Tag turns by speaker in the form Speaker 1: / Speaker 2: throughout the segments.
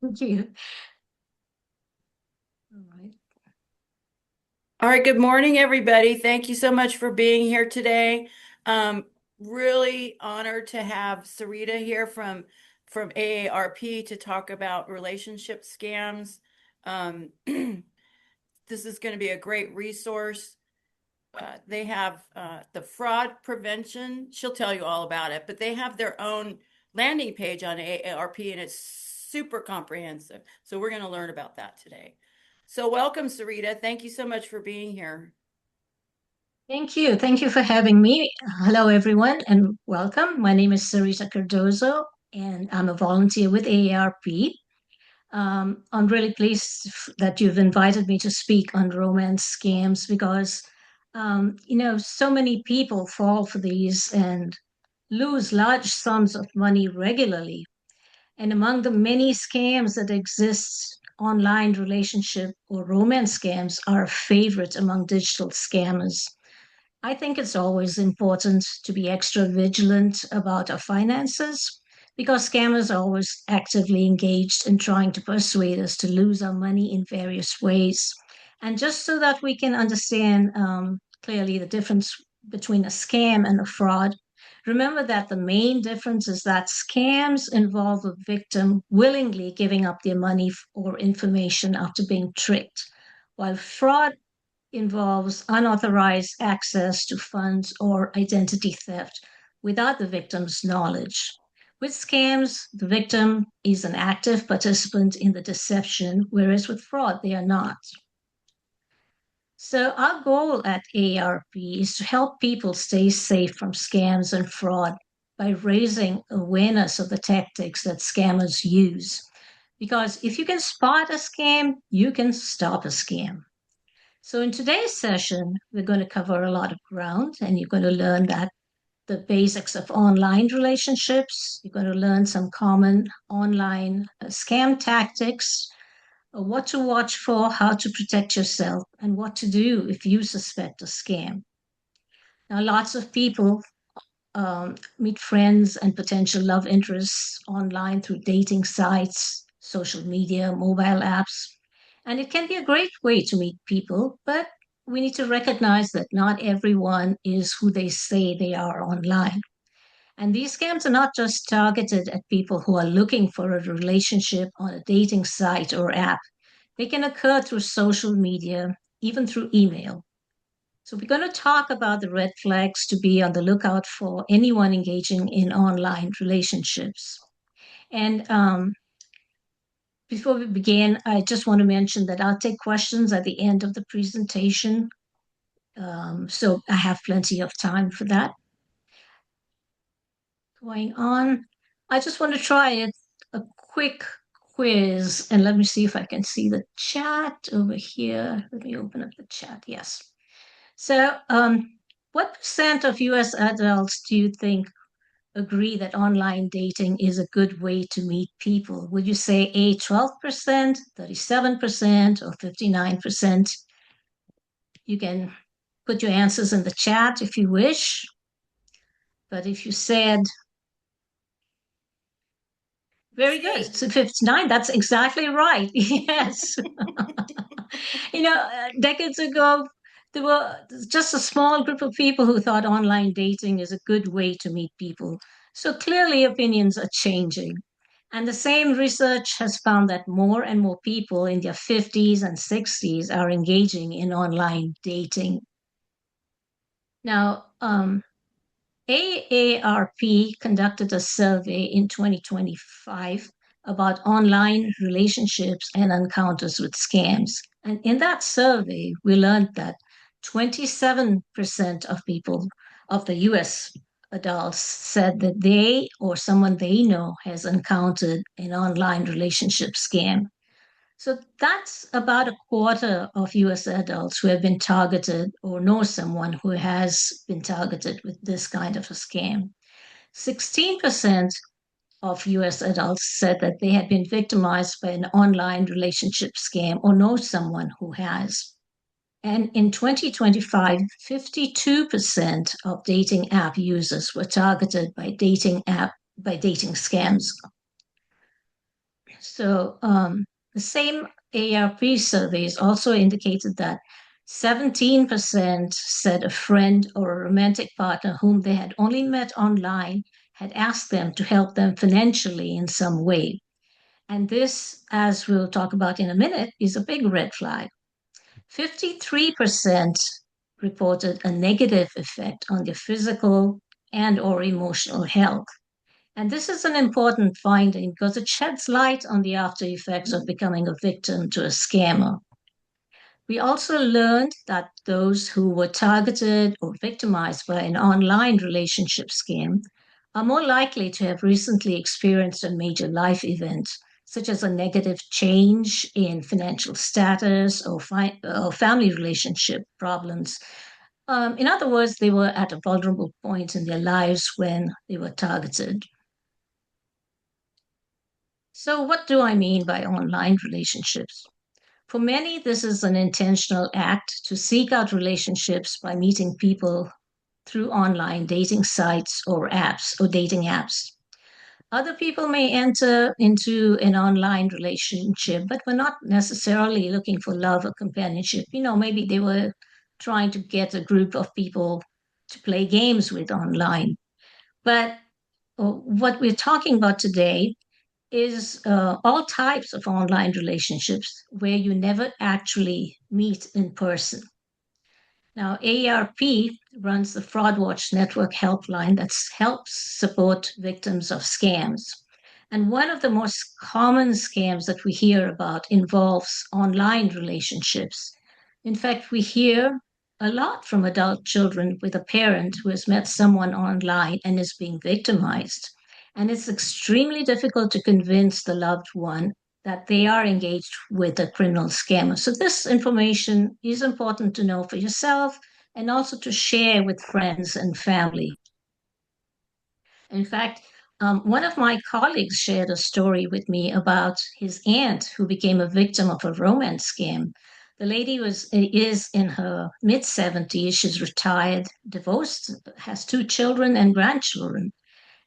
Speaker 1: Thank you. All right.
Speaker 2: All right, good morning, everybody. Thank you so much for being here today. Um, really honored to have Sarita here from AARP to talk about relationship scams. This is going to be a great resource. They have the fraud prevention. She'll tell you all about it, but they have their own landing page on AARP and it's super comprehensive. So we're going to learn about that today. So welcome, Sarita. Thank you so much for being here.
Speaker 1: Thank you. Thank you for having me. Hello, everyone, and welcome. My name is Sarita Cardozo, and I'm a volunteer with AARP. I'm really pleased that you've invited me to speak on romance scams because, so many people fall for these and lose large sums of money regularly. And among the many scams that exist, online relationship or romance scams are a favorite among digital scammers. I think it's always important to be extra vigilant about our finances because scammers are always actively engaged in trying to persuade us to lose our money in various ways. And just so that we can understand clearly the difference between a scam and a fraud, remember that the main difference is that scams involve a victim willingly giving up their money or information after being tricked, while fraud involves unauthorized access to funds or identity theft without the victim's knowledge. With scams, the victim is an active participant in the deception, whereas with fraud, they are not. So, our goal at AARP is to help people stay safe from scams and fraud by raising awareness of the tactics that scammers use. Because if you can spot a scam, you can stop a scam. So, in today's session, we're going to cover a lot of ground, and you're going to learn that the basics of online relationships. You're going to learn some common online scam tactics, what to watch for, how to protect yourself, and what to do if you suspect a scam. Now, lots of people meet friends and potential love interests online through dating sites, social media, mobile apps. And it can be a great way to meet people, but we need to recognize that not everyone is who they say they are online. And these scams are not just targeted at people who are looking for a relationship on a dating site or app. They can occur through social media, even through email. So, we're going to talk about the red flags to be on the lookout for anyone engaging in online relationships. And before we begin, I just want to mention that I'll take questions at the end of the presentation. So, I have plenty of time for that. Going on, I just want to try it a quick quiz. And let me see if I can see the chat over here. Let me open up the chat. Yes. So, what percent of US adults do you think agree that online dating is a good way to meet people? Would you say A, 12%, 37%, or 59%? You can put your answers in the chat if you wish. But if you said, very good,
Speaker 2: Say,
Speaker 1: so 59, that's exactly right. Yes. Decades ago, there were just a small group of people who thought online dating is a good way to meet people. So clearly, opinions are changing. And the same research has found that more and more people in their 50s and 60s are engaging in online dating. Now, AARP conducted a survey in 2025 about online relationships and encounters with scams. And in that survey, we learned that 27% of people, of the US adults, said that they or someone they know has encountered an online relationship scam. So that's about a quarter of US adults who have been targeted or know someone who has been targeted with this kind of a scam. 16% of US adults said that they had been victimized by an online relationship scam or know someone who has. And in 2025, 52% of dating app users were targeted by dating scams. So the same AARP surveys also indicated that 17% said a friend or a romantic partner whom they had only met online had asked them to help them financially in some way. And this, as we'll talk about in a minute, is a big red flag. 53% reported a negative effect on their physical and or emotional health. And this is an important finding because it sheds light on the after effects of becoming a victim to a scammer. We also learned that those who were targeted or victimized by an online relationship scam are more likely to have recently experienced a major life event, such as a negative change in financial status or family relationship problems. In other words, they were at a vulnerable point in their lives when they were targeted. So, what do I mean by online relationships? For many, this is an intentional act to seek out relationships by meeting people through online dating sites or apps or dating apps. Other people may enter into an online relationship, but were not necessarily looking for love or companionship. Maybe they were trying to get a group of people to play games with online. But what we're talking about today is all types of online relationships where you never actually meet in person. Now, AARP runs the Fraud Watch Network helpline that helps support victims of scams. And one of the most common scams that we hear about involves online relationships. In fact, we hear a lot from adult children with a parent who has met someone online and is being victimized. And it's extremely difficult to convince the loved one that they are engaged with a criminal scammer. So, this information is important to know for yourself and also to share with friends and family. In fact, one of my colleagues shared a story with me about his aunt who became a victim of a romance scam. The lady is in her mid 70s. She's retired, divorced, has two children and grandchildren.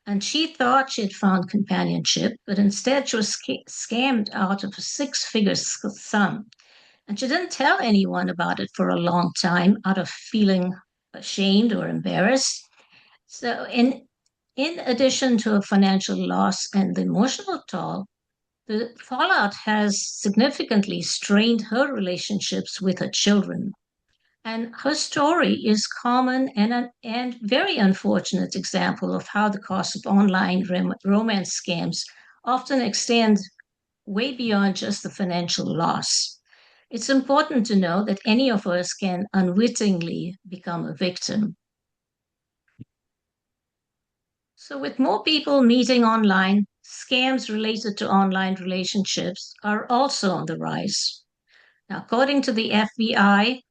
Speaker 1: And she thought she had found companionship, but instead she was scammed out of a six-figure sum. And she didn't tell anyone about it for a long time out of feeling ashamed or embarrassed. So, in addition to a financial loss and the emotional toll, the fallout has significantly strained her relationships with her children. And her story is common and very unfortunate example of how the cost of online romance scams often extend way beyond just the financial loss. It's important to know that any of us can unwittingly become a victim. So, with more people meeting online, scams related to online relationships are also on the rise. Now, according to the FBI,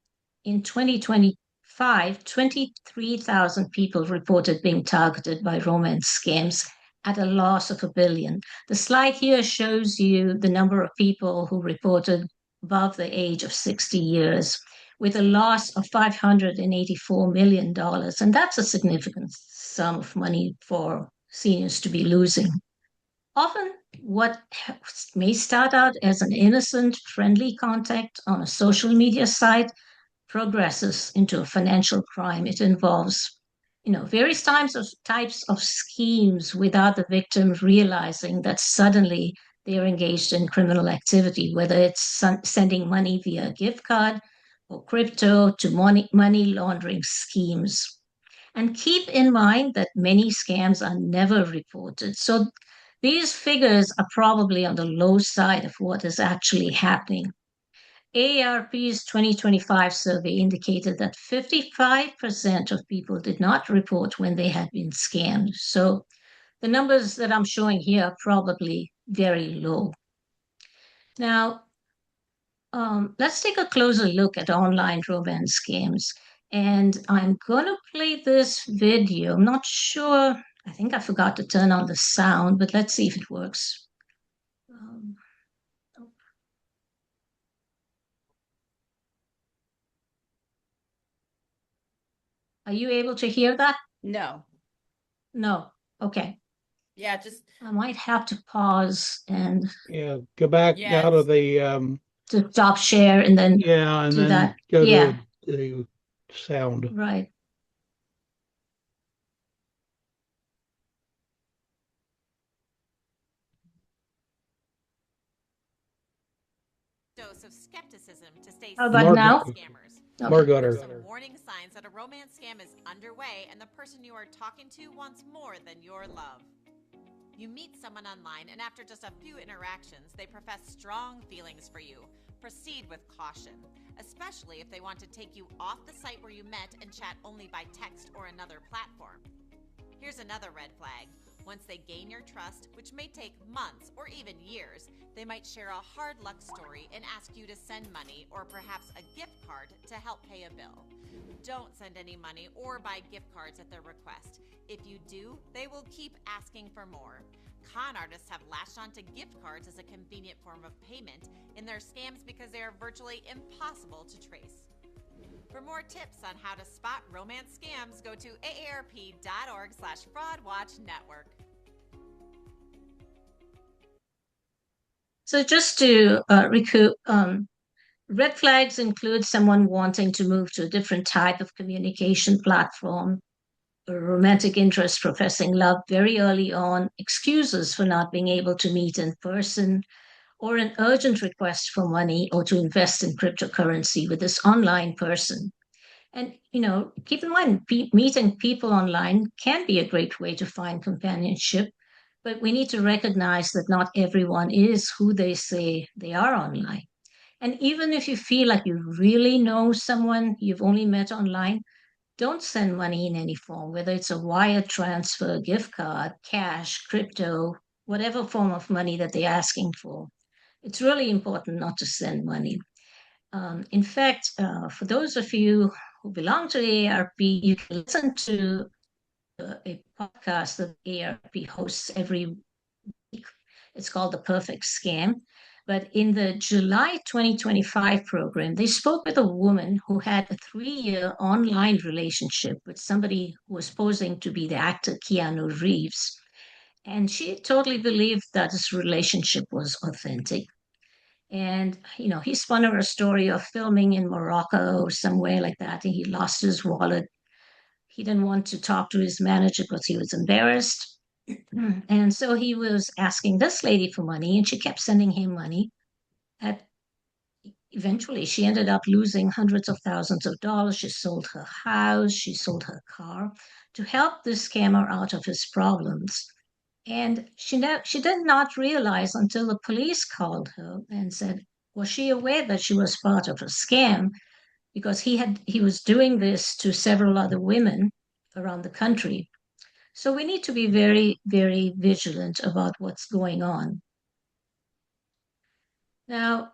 Speaker 1: in 2025, 23,000 people reported being targeted by romance scams at a loss of a billion. The slide here shows you the number of people who reported above the age of 60 years with a loss of $584 million. And that's a significant sum of money for seniors to be losing. Often, what may start out as an innocent, friendly contact on a social media site progresses into a financial crime. It involves, various types of schemes without the victim realizing that suddenly they are engaged in criminal activity, whether it's sending money via gift card or crypto to money laundering schemes. And keep in mind that many scams are never reported. So these figures are probably on the low side of what is actually happening. AARP's 2025 survey indicated that 55% of people did not report when they had been scammed. So the numbers that I'm showing here are probably very low. Now, let's take a closer look at online romance scams. And I'm going to play this video. I'm not sure. I think I forgot to turn on the sound, but let's see if it works. Um, are you able to hear that?
Speaker 2: No.
Speaker 1: No. Okay.
Speaker 2: Yeah, just
Speaker 1: I might have to pause and
Speaker 3: Yeah, go back out of
Speaker 2: yes.
Speaker 3: the
Speaker 1: to stop share and then
Speaker 3: yeah, and
Speaker 1: do
Speaker 3: then
Speaker 1: that.
Speaker 3: go to
Speaker 1: Yeah,
Speaker 3: a sound.
Speaker 1: right.
Speaker 4: Dose of skepticism to stay
Speaker 1: How about
Speaker 4: safe from
Speaker 1: now?
Speaker 3: Margot,
Speaker 4: scammers.
Speaker 1: Okay.
Speaker 4: Here are
Speaker 3: Margot.
Speaker 4: some warning signs that a romance scam is underway and the person you are talking to wants more than your love. You meet someone online, and after just a few interactions, they profess strong feelings for you. Proceed with caution, especially if they want to take you off the site where you met and chat only by text or another platform. Here's another red flag. Once they gain your trust, which may take months or even years, they might share a hard luck story and ask you to send money or perhaps a gift card to help pay a bill. Don't send any money or buy gift cards at their request. If you do, they will keep asking for more. Con artists have latched onto gift cards as a convenient form of payment in their scams because they are virtually impossible to trace. For more tips on how to spot romance scams, go to aarp.org/fraudwatchnetwork.
Speaker 1: So just to recoup, red flags include someone wanting to move to a different type of communication platform, a romantic interest professing love very early on, excuses for not being able to meet in person, or an urgent request for money or to invest in cryptocurrency with this online person. And, keep in mind, meeting people online can be a great way to find companionship, but we need to recognize that not everyone is who they say they are online. And even if you feel like you really know someone you've only met online, don't send money in any form, whether it's a wire transfer, gift card, cash, crypto, whatever form of money that they're asking for. It's really important not to send money. In fact, for those of you who belong to AARP, you can listen to a podcast that AARP hosts every week. It's called The Perfect Scam. But in the July 2025 program, they spoke with a woman who had a 3 year online relationship with somebody who was posing to be the actor Keanu Reeves. And she totally believed that this relationship was authentic. And, he spun her a story of filming in Morocco or somewhere like that. And he lost his wallet. He didn't want to talk to his manager because he was embarrassed. And so he was asking this lady for money, and she kept sending him money. At Eventually, she ended up losing hundreds of thousands of dollars. She sold her house, she sold her car to help this scammer out of his problems. And she did not realize until the police called her and said, was she aware that she was part of a scam? Because he was doing this to several other women around the country. So we need to be very, very vigilant about what's going on. Now,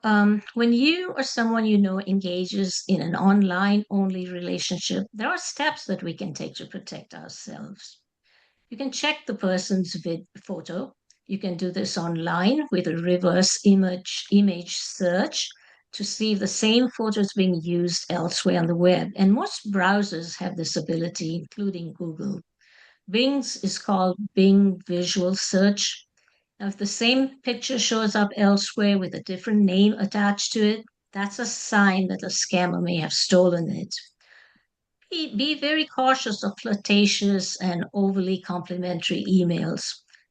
Speaker 1: when you or someone you know engages in an online only relationship, there are steps that we can take to protect ourselves. You can check the person's photo. You can do this online with a reverse image search to see if the same photo is being used elsewhere on the web. And most browsers have this ability, including Google. Bing's is called Bing Visual Search. Now, if the same picture shows up elsewhere with a different name attached to it, that's a sign that a scammer may have stolen it. Be very cautious of flirtatious and overly complimentary emails.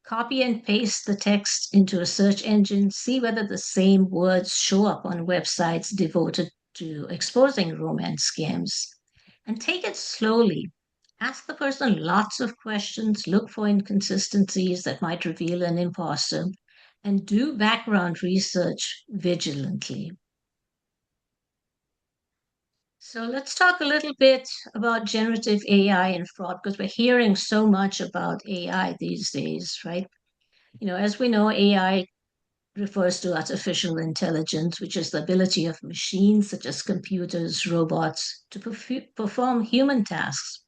Speaker 1: Copy and paste the text into a search engine, see whether the same words show up on websites devoted to exposing romance scams. And take it slowly. Ask the person lots of questions, look for inconsistencies that might reveal an imposter, and do background research vigilantly. So let's talk a little bit about generative AI and fraud because we're hearing so much about AI these days, right? As we know, AI refers to artificial intelligence, which is the ability of machines such as computers, robots, to perform human tasks.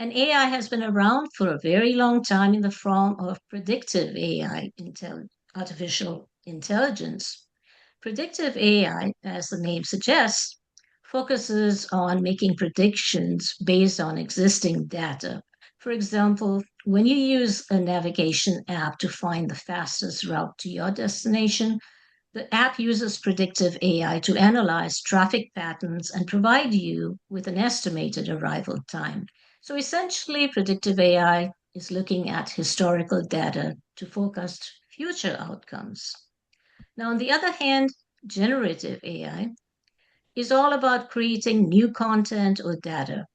Speaker 1: And AI has been around for a very long time in the form of predictive AI, artificial intelligence. Predictive AI, as the name suggests, focuses on making predictions based on existing data. For example, when you use a navigation app to find the fastest route to your destination, the app uses predictive AI to analyze traffic patterns and provide you with an estimated arrival time. So essentially, predictive AI is looking at historical data to forecast future outcomes. Now, on the other hand, generative AI is all about creating new content or data.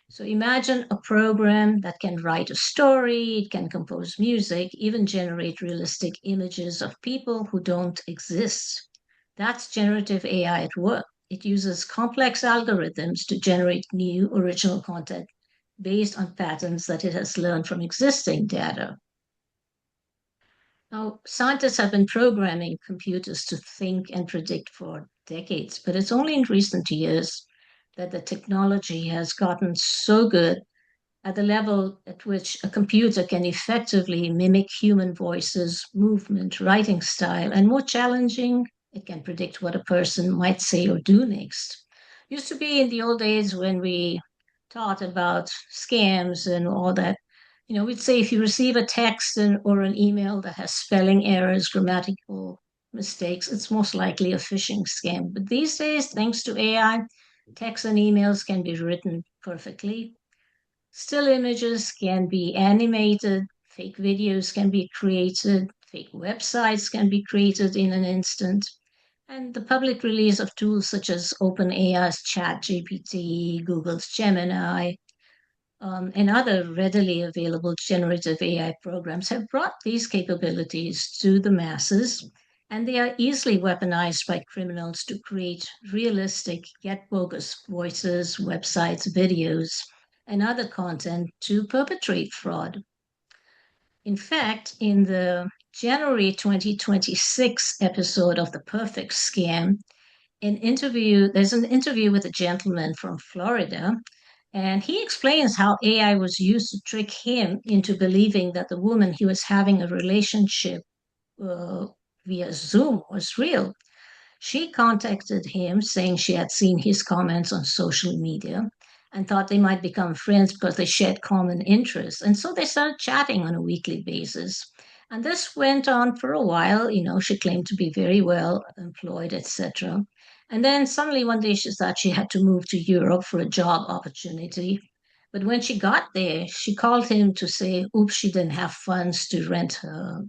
Speaker 1: So imagine a program that can write a story, it can compose music, even generate realistic images of people who don't exist. That's generative AI at work. It uses complex algorithms to generate new original content based on patterns that it has learned from existing data. Now, scientists have been programming computers to think and predict for decades, but it's only in recent years that the technology has gotten so good at the level at which a computer can effectively mimic human voices, movement, writing style, and more challenging, it can predict what a person might say or do next. Used to be in the old days when we taught about scams and all that. We'd say if you receive a text or an email that has spelling errors, grammatical mistakes, it's most likely a phishing scam. But these days, thanks to AI, texts and emails can be written perfectly. Still images can be animated, fake videos can be created, fake websites can be created in an instant. And the public release of tools such as OpenAI's ChatGPT, Google's Gemini, and other readily available generative AI programs have brought these capabilities to the masses, and they are easily weaponized by criminals to create realistic yet bogus voices, websites, videos, and other content to perpetrate fraud. In fact, in the January 2026 episode of The Perfect Scam, there's an interview with a gentleman from Florida, and he explains how AI was used to trick him into believing that the woman he was having a relationship uh, via Zoom was real. She contacted him saying she had seen his comments on social media and thought they might become friends because they shared common interests. And so they started chatting on a weekly basis. And this went on for a while. She claimed to be very well employed, etc. And then suddenly one day she thought she had to move to Europe for a job opportunity. But when she got there, she called him to say, oops, she didn't have funds to rent her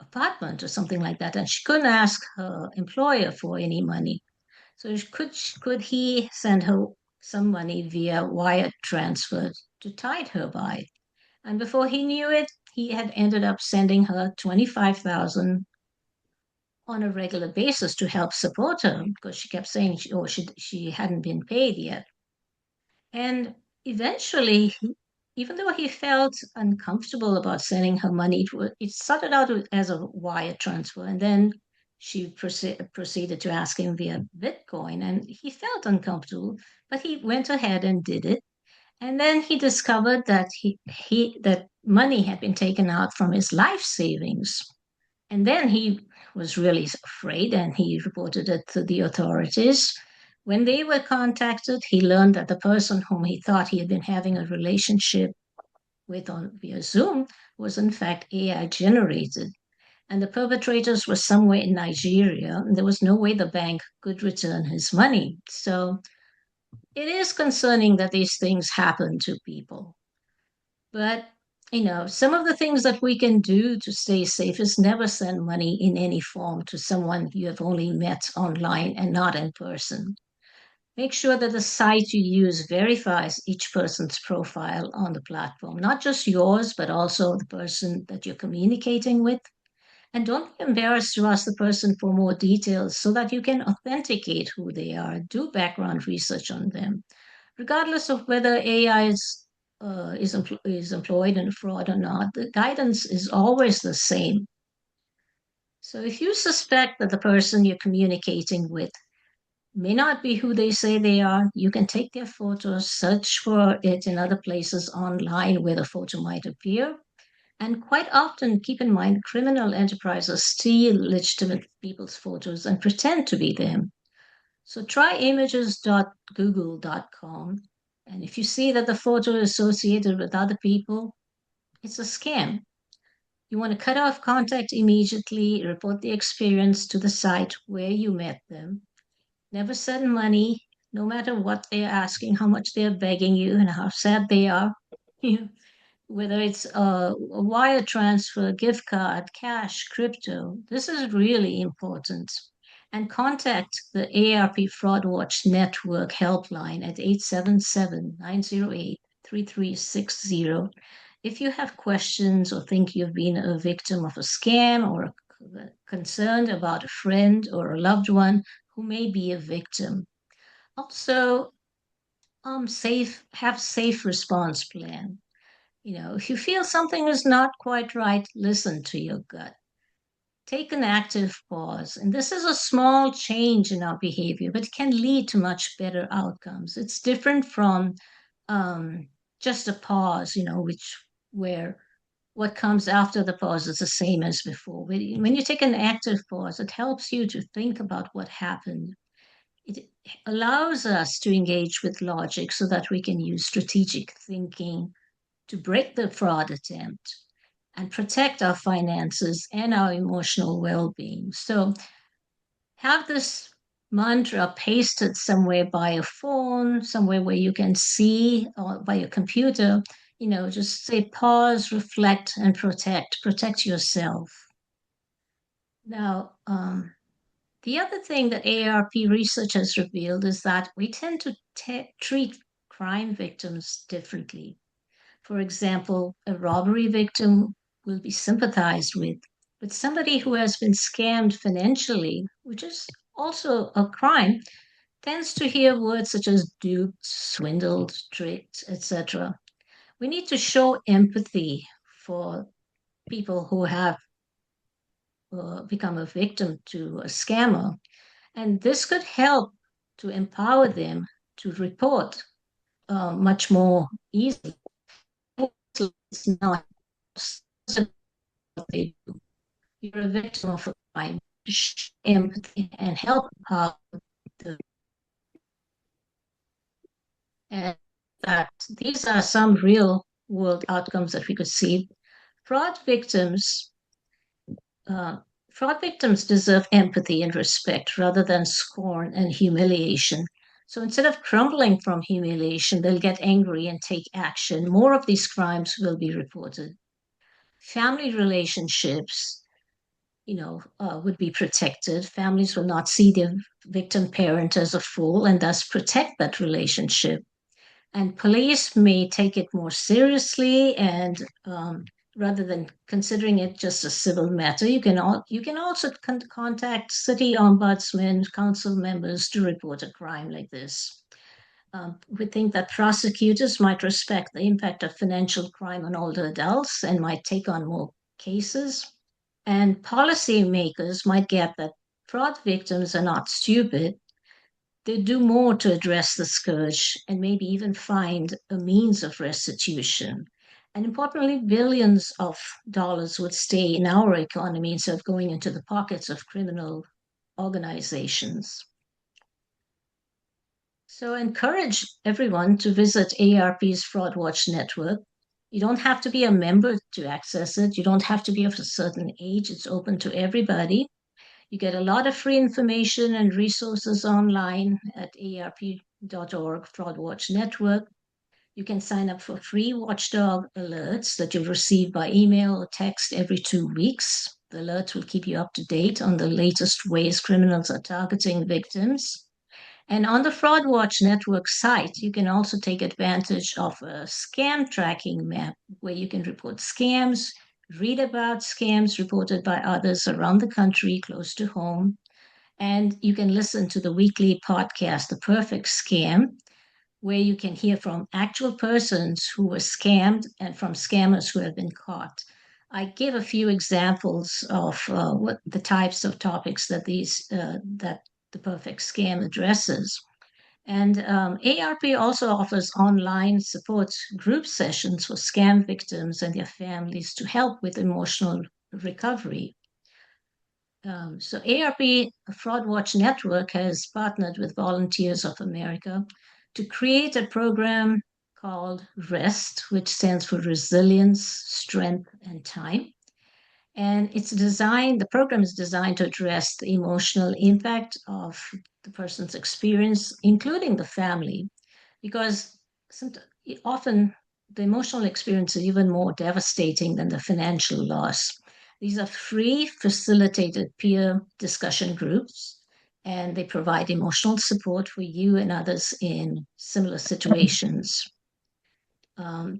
Speaker 1: apartment or something like that, and she couldn't ask her employer for any money. So could he send her some money via wire transfer to tide her by? And before he knew it, he had ended up sending her 25,000 on a regular basis to help support her because she kept saying she hadn't been paid yet. And eventually, even though he felt uncomfortable about sending her money, it started out as a wire transfer. And then she proceeded to ask him via Bitcoin. And he felt uncomfortable, but he went ahead and did it. And then he discovered that that money had been taken out from his life savings. And then he was really afraid and he reported it to the authorities. When they were contacted, he learned that the person whom he thought he had been having a relationship with on via Zoom was in fact AI generated. And the perpetrators were somewhere in Nigeria, and there was no way the bank could return his money. So it is concerning that these things happen to people. But some of the things that we can do to stay safe is never send money in any form to someone you have only met online and not in person. Make sure that the site you use verifies each person's profile on the platform, not just yours, but also the person that you're communicating with. And don't be embarrassed to ask the person for more details so that you can authenticate who they are. Do background research on them. Regardless of whether AI is employed in fraud or not, the guidance is always the same. So if you suspect that the person you're communicating with may not be who they say they are, you can take their photos, search for it in other places online where the photo might appear. And quite often, keep in mind, criminal enterprises steal legitimate people's photos and pretend to be them. So try images.google.com And if you see that the photo is associated with other people, it's a scam. You want to cut off contact immediately, report the experience to the site where you met them. Never send money, no matter what they're asking, how much they're begging you, and how sad they are. You know, whether it's a wire transfer, gift card, cash, crypto. This is really important. And contact the AARP Fraud Watch Network helpline at 877-908-3360 if you have questions or think you've been a victim of a scam or concerned about a friend or a loved one who may be a victim. Also, have safe response plan. If you feel something is not quite right, listen to your gut. Take an active pause. And this is a small change in our behavior, but it can lead to much better outcomes. It's different from just a pause, where what comes after the pause is the same as before. When you take an active pause, it helps you to think about what happened. It allows us to engage with logic so that we can use strategic thinking to break the fraud attempt and protect our finances and our emotional well being. So, have this mantra pasted somewhere by a phone, somewhere where you can see, or by your computer. Just say pause, reflect, and protect. Protect yourself. Now, the other thing that AARP research has revealed is that we tend to treat crime victims differently. For example, a robbery victim will be sympathized with, but somebody who has been scammed financially, which is also a crime, tends to hear words such as duped, swindled, tricked, etc. We need to show empathy for people who have become a victim to a scammer, and this could help to empower them to report much more easily. It's not what they do. You're a victim of a crime. Show empathy and help out the and that these are some real world outcomes that we could see. Fraud victims, uh, fraud victims deserve empathy and respect rather than scorn and humiliation. So instead of crumbling from humiliation, they'll get angry and take action. More of these crimes will be reported. Family relationships, would be protected. Families will not see their victim parent as a fool and thus protect that relationship. And police may take it more seriously, and rather than considering it just a civil matter, you can also contact city ombudsmen, council members to report a crime like this. We think that prosecutors might respect the impact of financial crime on older adults and might take on more cases. And policymakers might get that fraud victims are not stupid. They do more to address the scourge and maybe even find a means of restitution. And importantly, billions of dollars would stay in our economy instead of going into the pockets of criminal organizations. So encourage everyone to visit AARP's Fraud Watch Network. You don't have to be a member to access it. You don't have to be of a certain age. It's open to everybody. You get a lot of free information and resources online at aarp.org Fraud Watch Network. You can sign up for free watchdog alerts that you'll receive by email or text every 2 weeks. The alerts will keep you up to date on the latest ways criminals are targeting victims. And on the Fraud Watch Network site, you can also take advantage of a scam tracking map where you can report scams, read about scams reported by others around the country close to home. And you can listen to the weekly podcast, The Perfect Scam, where you can hear from actual persons who were scammed and from scammers who have been caught. I give a few examples of what the types of topics that that the perfect scam addresses. And AARP also offers online support group sessions for scam victims and their families to help with emotional recovery. AARP Fraud Watch Network has partnered with Volunteers of America to create a program called REST, which stands for Resilience, Strength, and Time. And the program is designed to address the emotional impact of the person's experience, including the family, because often the emotional experience is even more devastating than the financial loss. These are free, facilitated peer discussion groups, and they provide emotional support for you and others in similar situations.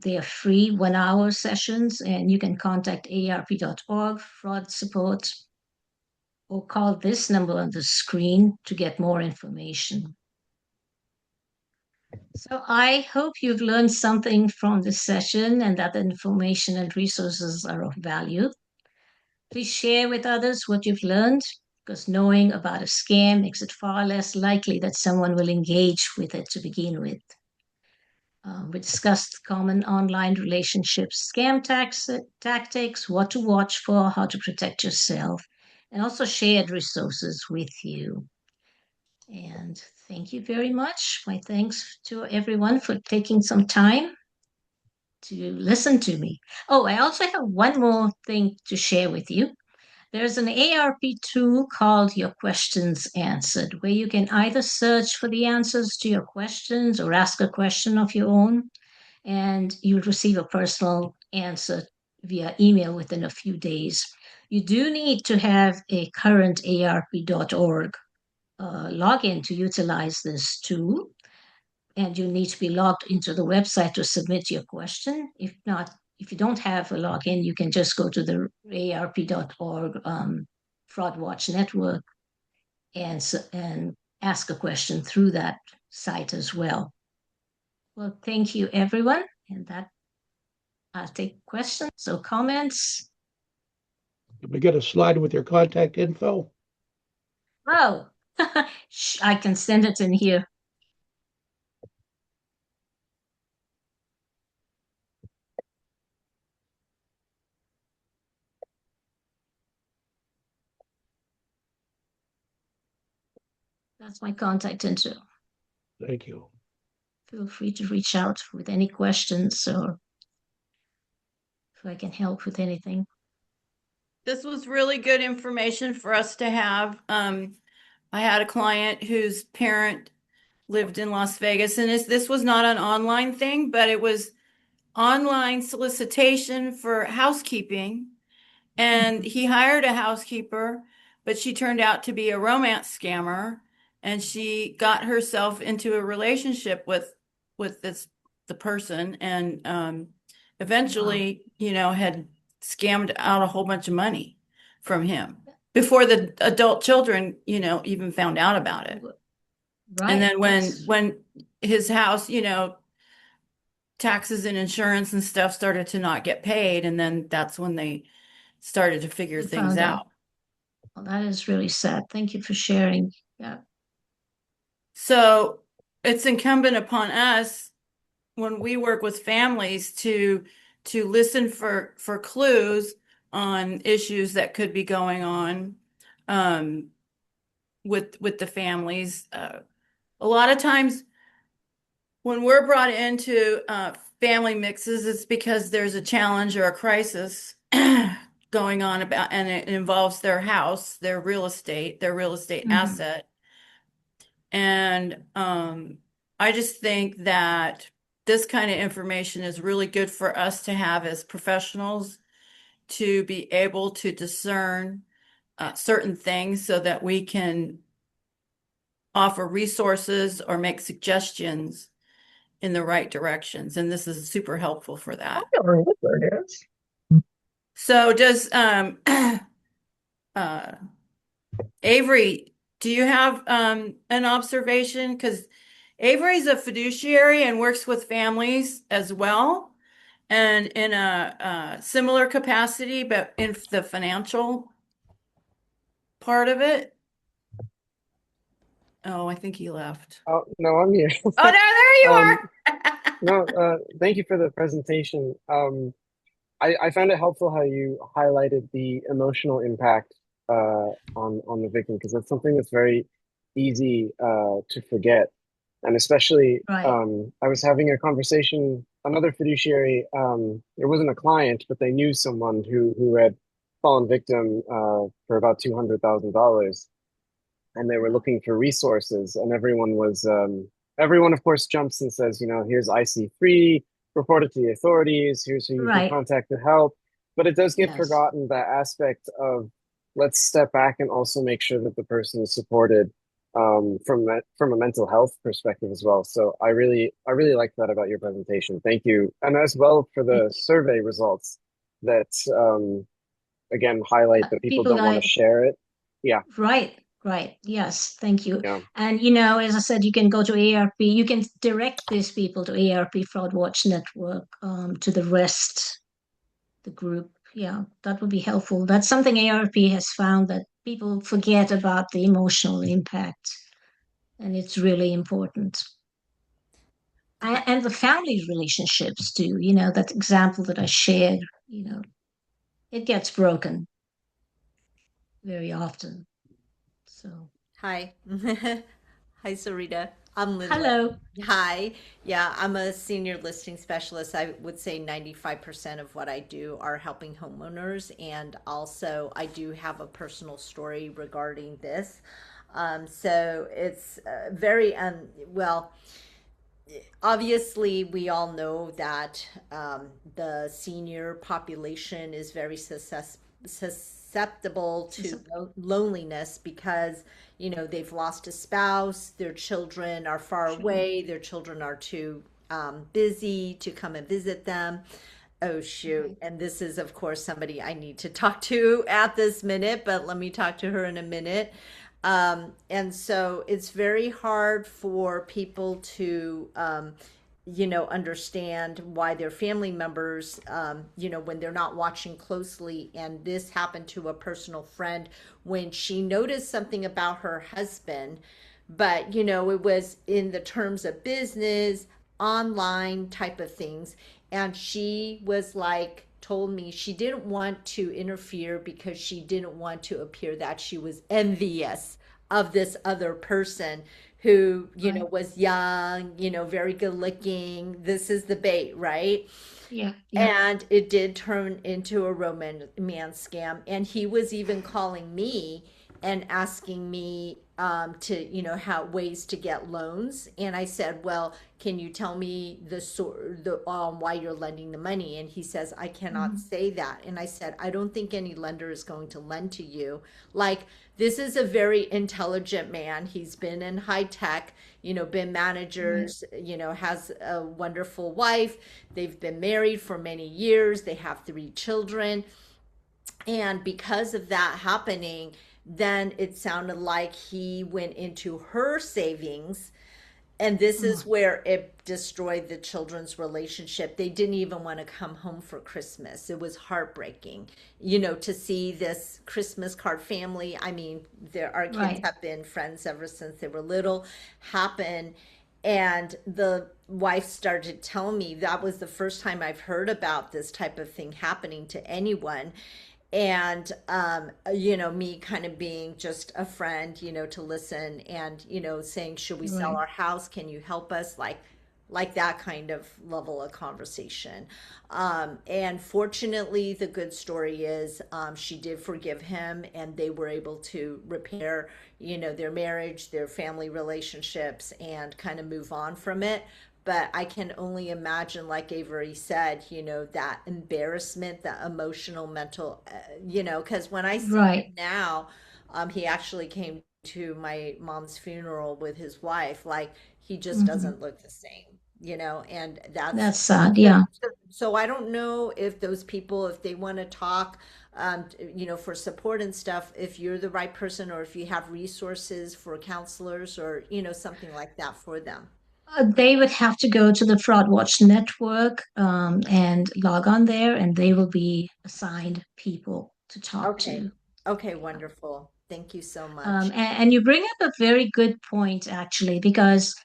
Speaker 1: They are free 1 hour sessions, and you can contact AARP.org fraud support or call this number on the screen to get more information. So I hope you've learned something from this session and that the information and resources are of value. Please share with others what you've learned, because knowing about a scam makes it far less likely that someone will engage with it to begin with. We discussed common online relationships, scam tactics, what to watch for, how to protect yourself, and also shared resources with you. And thank you very much. My thanks to everyone for taking some time to listen to me. Oh, I also have one more thing to share with you. There's an AARP tool called Your Questions Answered, where you can either search for the answers to your questions or ask a question of your own, and you'll receive a personal answer via email within a few days. You do need to have a current AARP.org login to utilize this tool, and you need to be logged into the website to submit your question. If not, if you don't have a login, you can just go to the AARP.org Fraud Watch Network and ask a question through that site as well. Well, thank you, everyone. And that I'll take questions or comments.
Speaker 3: Can we get a slide with your contact info?
Speaker 1: Oh, I can send it in here. That's my contact info.
Speaker 3: Thank you.
Speaker 1: Feel free to reach out with any questions or if I can help with anything.
Speaker 2: This was really good information for us to have. I had a client whose parent lived in Las Vegas, and this was not an online thing, but it was online solicitation for housekeeping. And he hired a housekeeper, but she turned out to be a romance scammer, and she got herself into a relationship with the person, and eventually, had scammed out a whole bunch of money from him before the adult children, even found out about it.
Speaker 1: Right.
Speaker 2: And then when his house, taxes and insurance and stuff started to not get paid, and then that's when they started to figure things out.
Speaker 1: Well, that is really sad. Thank you for sharing. Yeah.
Speaker 2: So it's incumbent upon us when we work with families to listen for clues on issues that could be going on with the families. A lot of times when we're brought into family mixes, it's because there's a challenge or a crisis going on and it involves their house, their real estate asset. And I just think that this kind of information is really good for us to have as professionals to be able to discern certain things so that we can offer resources or make suggestions in the right directions. And this is super helpful for that. So does Avery, do you have an observation? Because Avery's a fiduciary and works with families as well, and in a similar capacity, but in the financial part of it. Oh, I think he left.
Speaker 5: Oh, no, I'm here.
Speaker 2: Oh, no, there you are.
Speaker 5: No, thank you for the presentation. I found it helpful how you highlighted the emotional impact on the victim, because that's something that's very easy to forget. And especially,
Speaker 1: Right.
Speaker 5: I was having a conversation, another fiduciary, it wasn't a client, but they knew someone who had fallen victim for about $200,000, and they were looking for resources, and everyone of course jumps and says, here's IC3, report it to the authorities, here's who you can
Speaker 1: Right.
Speaker 5: contact to help. But it does get
Speaker 1: Yes.
Speaker 5: forgotten, that aspect of, let's step back and also make sure that the person is supported from a mental health perspective as well. So I really liked that about your presentation. Thank you, and as well for
Speaker 1: Thank
Speaker 5: the
Speaker 1: you.
Speaker 5: survey results that again highlight that people
Speaker 1: People
Speaker 5: don't want to
Speaker 1: like,
Speaker 5: share it. Yeah,
Speaker 1: right, right. Yes, thank you.
Speaker 5: yeah.
Speaker 1: And, as I said, you can go to AARP, you can direct these people to AARP Fraud Watch Network, to the rest, the group. Yeah, that would be helpful. That's something AARP has found that people forget about the emotional impact, and it's really important. And the family relationships too, that example that I shared, it gets broken very often. So,
Speaker 6: Hi. Hi, Sarita. I'm Linda.
Speaker 1: hello.
Speaker 6: Hi. Yeah, I'm a senior listing specialist. I would say 95% of what I do are helping homeowners. And also, I do have a personal story regarding this. So it's very, well, obviously, we all know that the senior population is very susceptible to loneliness because they've lost a spouse, their children are far
Speaker 1: Sure.
Speaker 6: away, their children are too busy to come and visit them. Oh shoot.
Speaker 1: Right.
Speaker 6: And this is of course somebody I need to talk to at this minute, but let me talk to her in a minute. And so it's very hard for people to understand why their family members, when they're not watching closely. And this happened to a personal friend when she noticed something about her husband, but, it was in the terms of business, online type of things. And she was like, told me she didn't want to interfere because she didn't want to appear that she was envious of this other person who,
Speaker 1: Right.
Speaker 6: was young, very good looking. This is the bait, right?
Speaker 1: Yeah. Yeah.
Speaker 6: And it did turn into a romance scam. And he was even calling me and asking me to, how ways to get loans. And I said, well, can you tell me the why you're lending the money? And he says, I cannot
Speaker 1: Mhm.
Speaker 6: say that. And I said, I don't think any lender is going to lend to you. Like, this is a very intelligent man. He's been in high tech, been
Speaker 1: Right.
Speaker 6: managers, has a wonderful wife. They've been married for many years. They have 3 children. And because of that happening, then it sounded like he went into her savings. And this
Speaker 1: Oh,
Speaker 6: is where it destroyed the children's relationship. They didn't even want to come home for Christmas. It was heartbreaking, to see this Christmas card family. I mean, our kids
Speaker 1: right.
Speaker 6: have been friends ever since they were little, happen. And the wife started telling me that was the first time I've heard about this type of thing happening to anyone. And me kind of being just a friend, to listen and saying, should we sell
Speaker 1: Right.
Speaker 6: our house, can you help us, like that kind of level of conversation. And fortunately, the good story is, she did forgive him, and they were able to repair, their marriage, their family relationships, and kind of move on from it. But I can only imagine, like Avery said, that embarrassment, the emotional, mental, because when I see him
Speaker 1: Right.
Speaker 6: now, he actually came to my mom's funeral with his wife. Like, he just
Speaker 1: Hmm.
Speaker 6: doesn't look the same, and that's
Speaker 1: That's sad.
Speaker 6: so,
Speaker 1: Yeah.
Speaker 6: so I don't know if those people, if they want to talk, for support and stuff, if you're the right person, or if you have resources for counselors, or, something like that for them.
Speaker 1: They would have to go to the Fraud Watch Network, and log on there, and they will be assigned people to talk
Speaker 6: Okay.
Speaker 1: to.
Speaker 6: Okay, wonderful. Thank you so
Speaker 1: Um,
Speaker 6: much.
Speaker 1: and you bring up a very good point, actually, because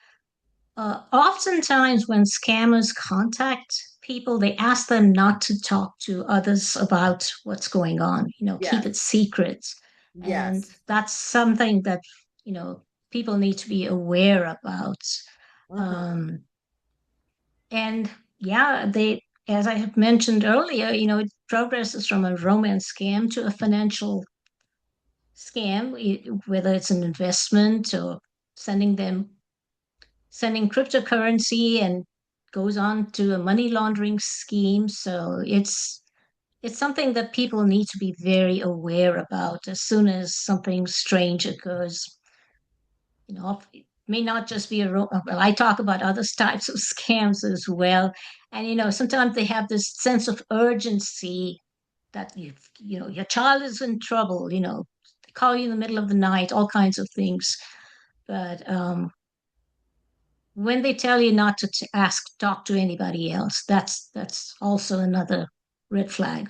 Speaker 1: oftentimes when scammers contact people, they ask them not to talk to others about what's going on, keep
Speaker 6: Yes.
Speaker 1: it secret. And
Speaker 6: Yes.
Speaker 1: that's something that, you know, people need to be aware about. Um, and yeah, as I have mentioned earlier, it progresses from a romance scam to a financial scam, whether it's an investment or sending them sending cryptocurrency and goes on to a money laundering scheme. So it's something that people need to be very aware about as soon as something strange occurs. It may not just be well, I talk about other types of scams as well. And sometimes they have this sense of urgency that your child is in trouble, they call you in the middle of the night, all kinds of things. But when they tell you not to talk to anybody else, that's also another red flag.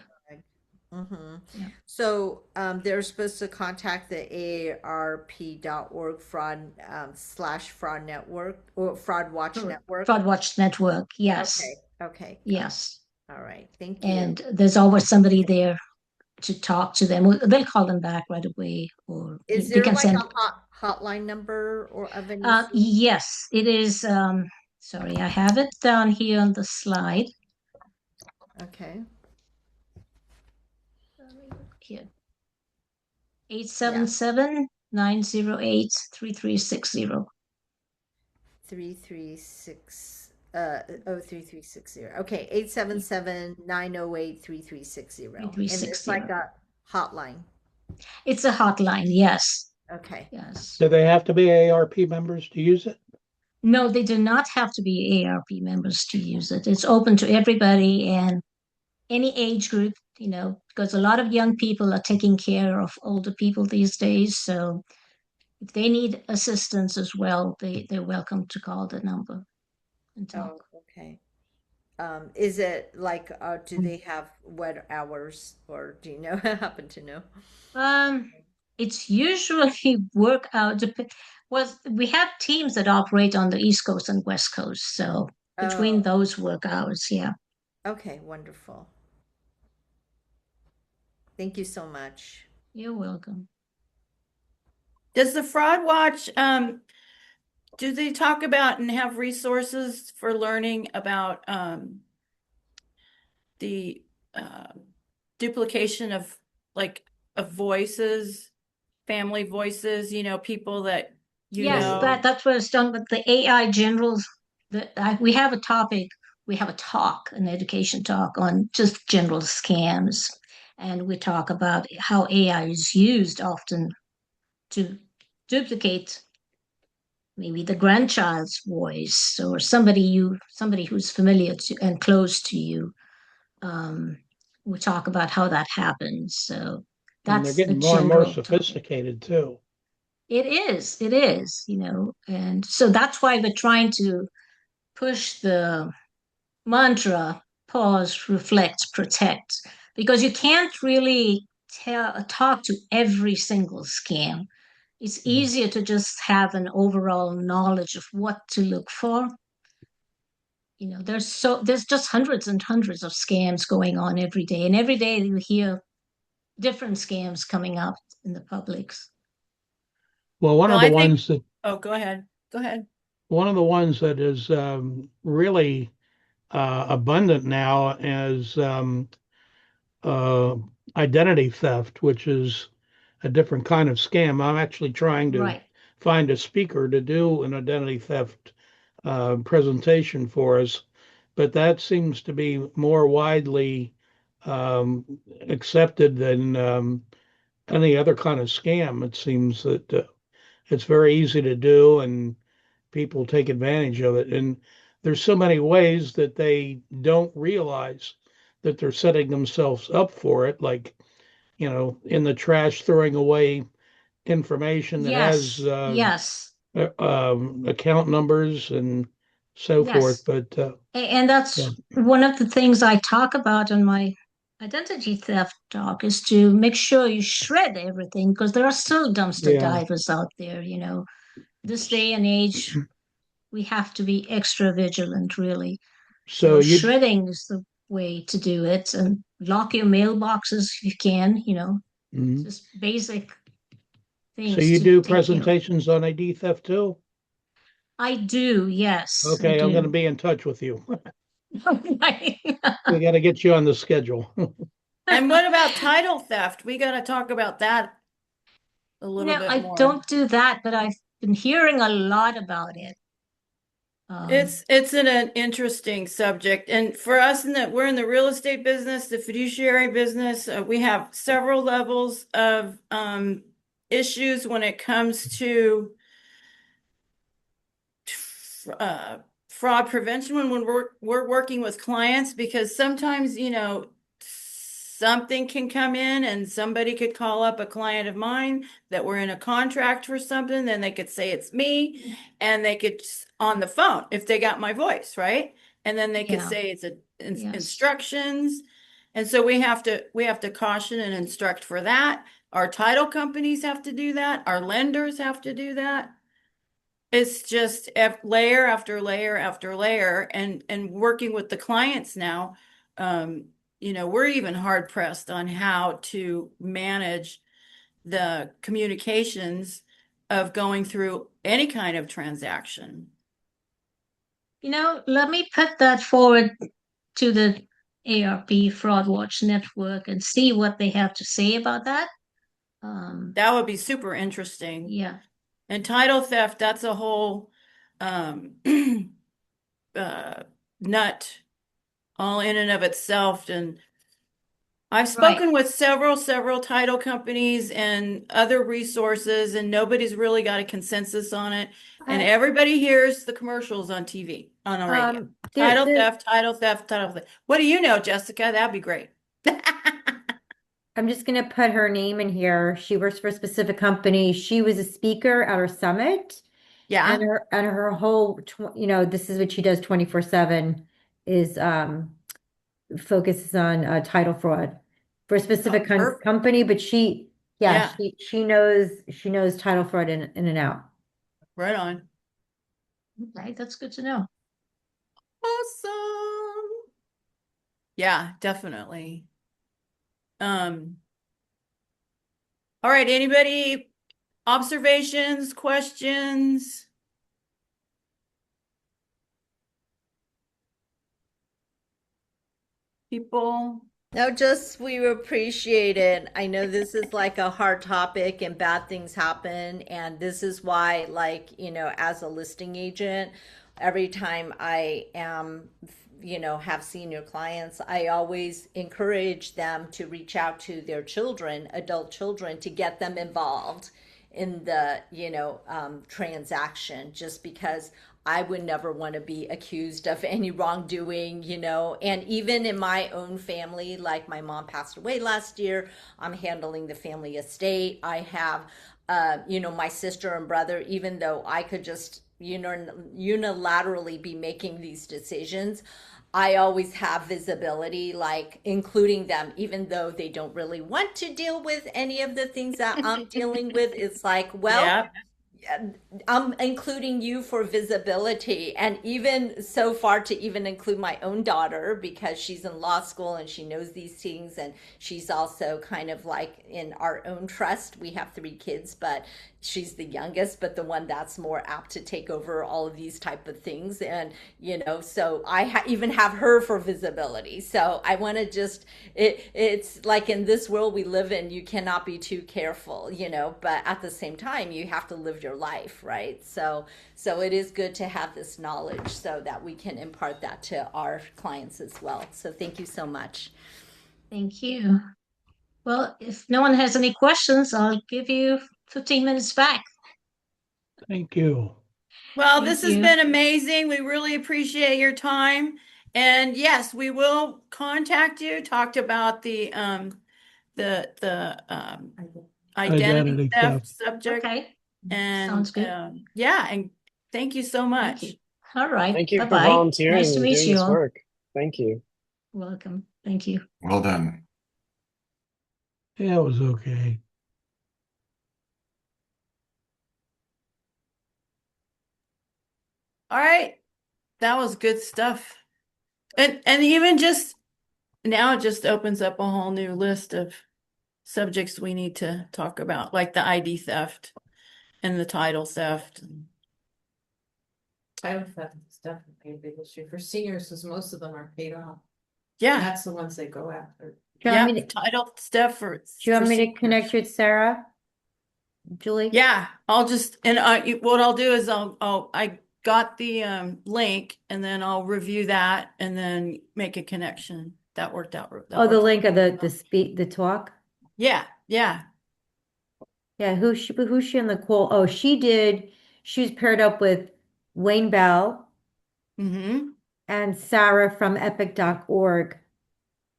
Speaker 6: Mm-hmm.
Speaker 1: Yeah.
Speaker 6: So they're supposed to contact the AARP.org fraud network or fraud watch network.
Speaker 1: Fraud Watch Network, yes.
Speaker 6: Okay.
Speaker 1: Yes.
Speaker 6: All right. Thank you.
Speaker 1: And there's always somebody there to talk to them. They'll call them back right away, or
Speaker 6: Is
Speaker 1: you
Speaker 6: there
Speaker 1: can
Speaker 6: like
Speaker 1: send.
Speaker 6: a hotline number or of any sort?
Speaker 1: Yes, it is. Sorry, I have it down here on the slide.
Speaker 6: Okay.
Speaker 1: Here. 877-908-3360.
Speaker 6: 336 3360. Okay, 877-908-3360. And it's like a hotline.
Speaker 1: It's a hotline, yes.
Speaker 6: Okay.
Speaker 1: Yes.
Speaker 3: Do they have to be AARP members to use it?
Speaker 1: No, they do not have to be AARP members to use it. It's open to everybody and any age group, because a lot of young people are taking care of older people these days. So if they need assistance as well, they're welcome to call the number and talk.
Speaker 6: Oh, okay. Is it like, do they have what hours, or do you know, happen to know?
Speaker 1: It's usually workout. Well, we have teams that operate on the East Coast and West Coast. So between
Speaker 6: Oh,
Speaker 1: those work hours, yeah.
Speaker 6: okay, wonderful. Thank you so much.
Speaker 1: You're welcome.
Speaker 2: Does the Fraud Watch, do they talk about and have resources for learning about the duplication of voices, family voices, people that
Speaker 1: Yes,
Speaker 2: know?
Speaker 1: that's what it's done. But the AI generals, we have a topic, we have a talk, an education talk on just general scams, and we talk about how AI is used often to duplicate maybe the grandchild's voice or somebody who's familiar to and close to you. Um, we talk about how that happens. So
Speaker 3: And they're
Speaker 1: that's a
Speaker 3: getting more and more
Speaker 1: general topic.
Speaker 3: sophisticated too.
Speaker 1: It is, and so that's why we're trying to push the mantra: pause, reflect, protect, because you can't really talk to every single scam. It's easier to just have an overall knowledge of what to look for. There's just hundreds and hundreds of scams going on every day, and every day you hear different scams coming up in the publics.
Speaker 3: Well,
Speaker 2: Well, I think, oh, go ahead.
Speaker 3: one of the ones that is really abundant now is uh, identity theft, which is a different kind of scam. I'm actually trying to
Speaker 1: Right.
Speaker 3: find a speaker to do an identity theft presentation for us, but that seems to be more widely accepted than any other kind of scam. It seems that it's very easy to do, and people take advantage of it. And there's so many ways that they don't realize that they're setting themselves up for it, like in the trash, throwing away information that has
Speaker 1: Yes.
Speaker 3: account numbers and so forth.
Speaker 1: Yes.
Speaker 3: But
Speaker 1: And that's
Speaker 3: yeah,
Speaker 1: one of the things I talk about in my identity theft talk is to make sure you shred everything because there are still dumpster
Speaker 3: yeah.
Speaker 1: divers out there. This day and age, we have to be extra vigilant, really.
Speaker 3: So
Speaker 1: So
Speaker 3: you
Speaker 1: shredding is the way to do it, and lock your mailboxes if you can.
Speaker 3: mhm.
Speaker 1: Just basic
Speaker 3: So
Speaker 1: things
Speaker 3: you
Speaker 1: to
Speaker 3: do
Speaker 1: take care of.
Speaker 3: presentations on ID theft too?
Speaker 1: I do, yes, I
Speaker 3: Okay, I'm going to
Speaker 1: do.
Speaker 3: be in touch with you.
Speaker 1: Right.
Speaker 3: We got to get you on the schedule.
Speaker 2: And what about title theft? We got to talk about that a little bit
Speaker 1: I
Speaker 2: more.
Speaker 1: don't do that, but I've been hearing a lot about it.
Speaker 2: It's an interesting subject, and for us in that we're in the real estate business, the fiduciary business, we have several levels of issues when it comes to uh, fraud prevention when we're working with clients, because sometimes something can come in and somebody could call up a client of mine that we're in a contract for something, then they could say it's me, and they could on the phone if they got my voice right, and then they could
Speaker 1: Yeah,
Speaker 2: say it's
Speaker 1: yes.
Speaker 2: instructions, and so we have to caution and instruct for that. Our title companies have to do that, our lenders have to do that. It's just layer after layer after layer, and working with the clients now, we're even hard pressed on how to manage the communications of going through any kind of transaction.
Speaker 1: Let me put that forward to the ARP Fraud Watch Network and see what they have to say about that.
Speaker 2: That would be super interesting.
Speaker 1: Yeah,
Speaker 2: And title theft, that's a whole um, nut all in and of itself. And I've
Speaker 1: right.
Speaker 2: spoken with several title companies and other resources, and nobody's really got a consensus on it. And
Speaker 7: I,
Speaker 2: everybody hears the commercials on TV, on the radio.
Speaker 7: there,
Speaker 2: Title
Speaker 7: there,
Speaker 2: theft, title theft, title theft. What do you know, Jessica? That'd be great.
Speaker 7: I'm just gonna put her name in here. She works for a specific company. She was a speaker at our summit, and
Speaker 2: Yeah.
Speaker 7: her whole, this is what she does 24/7 is focuses on title fraud for a
Speaker 2: Oh,
Speaker 7: specific
Speaker 2: perfect.
Speaker 7: company, but yeah,
Speaker 2: Yeah.
Speaker 7: she knows title fraud in and out.
Speaker 2: Right on.
Speaker 1: Okay, that's good to know.
Speaker 2: Awesome. Yeah, definitely. Um, all right, anybody observations, questions? People?
Speaker 6: No, just we appreciate it. I know this is like a hard topic and bad things happen. And this is why, like, as a listing agent, every time I am, have senior clients, I always encourage them to reach out to their children, adult children, to get them involved in the transaction, just because I would never want to be accused of any wrongdoing, and even in my own family, like my mom passed away last year, I'm handling the family estate. I have my sister and brother, even though I could just unilaterally be making these decisions, I always have visibility, like including them, even though they don't really want to deal with any of the things that I'm dealing with. It's like, well,
Speaker 2: Yeah.
Speaker 6: I'm including you for visibility, and even so far to even include my own daughter, because she's in law school and she knows these things, and she's also kind of like in our own trust. We have 3 kids, but she's the youngest, but the one that's more apt to take over all of these type of things. And so I even have her for visibility. So I want to just it's like in this world we live in, you cannot be too careful, but at the same time you have to live your life, right? So it is good to have this knowledge so that we can impart that to our clients as well. So thank you so much.
Speaker 1: Thank you. Well, if no one has any questions, I'll give you 15 minutes back.
Speaker 3: Thank you.
Speaker 2: Well,
Speaker 1: Thank
Speaker 2: this has
Speaker 1: you.
Speaker 2: been amazing. We really appreciate your time. And yes, we will contact you. Talked about the identity
Speaker 3: Identity
Speaker 2: theft
Speaker 3: theft.
Speaker 2: subject.
Speaker 1: Okay,
Speaker 2: And
Speaker 1: sounds good.
Speaker 2: yeah, and thank you so
Speaker 1: Thank you.
Speaker 2: much.
Speaker 1: All right.
Speaker 5: Thank you for
Speaker 1: Bye-bye. Nice
Speaker 5: volunteering
Speaker 1: to
Speaker 5: and
Speaker 1: meet
Speaker 5: doing
Speaker 1: you
Speaker 5: this
Speaker 1: all.
Speaker 5: work. Thank you.
Speaker 1: Welcome. Thank you.
Speaker 8: Well done.
Speaker 3: Yeah, it was okay.
Speaker 2: All right. That was good stuff. And even just now it just opens up a whole new list of subjects we need to talk about, like the ID theft and the title theft.
Speaker 8: title theft is definitely a big issue for seniors, because most of them are paid off.
Speaker 2: Yeah,
Speaker 8: That's the ones they go after.
Speaker 7: Do you want
Speaker 2: yeah,
Speaker 7: me to,
Speaker 2: title stuff for.
Speaker 7: do you want
Speaker 2: for
Speaker 7: me to
Speaker 2: seniors.
Speaker 7: connect you with Sarah? Julie?
Speaker 2: Yeah, I'll just, and what I'll do is I got the link and then I'll review that and then make a connection. That worked out. That
Speaker 7: Oh, the
Speaker 2: worked
Speaker 7: link of
Speaker 2: out.
Speaker 7: the talk?
Speaker 2: Yeah, yeah.
Speaker 7: Yeah, who's she in the call? Oh, she was paired up with Wayne Bell
Speaker 2: Mm-hmm.
Speaker 7: and Sarah from epic.org.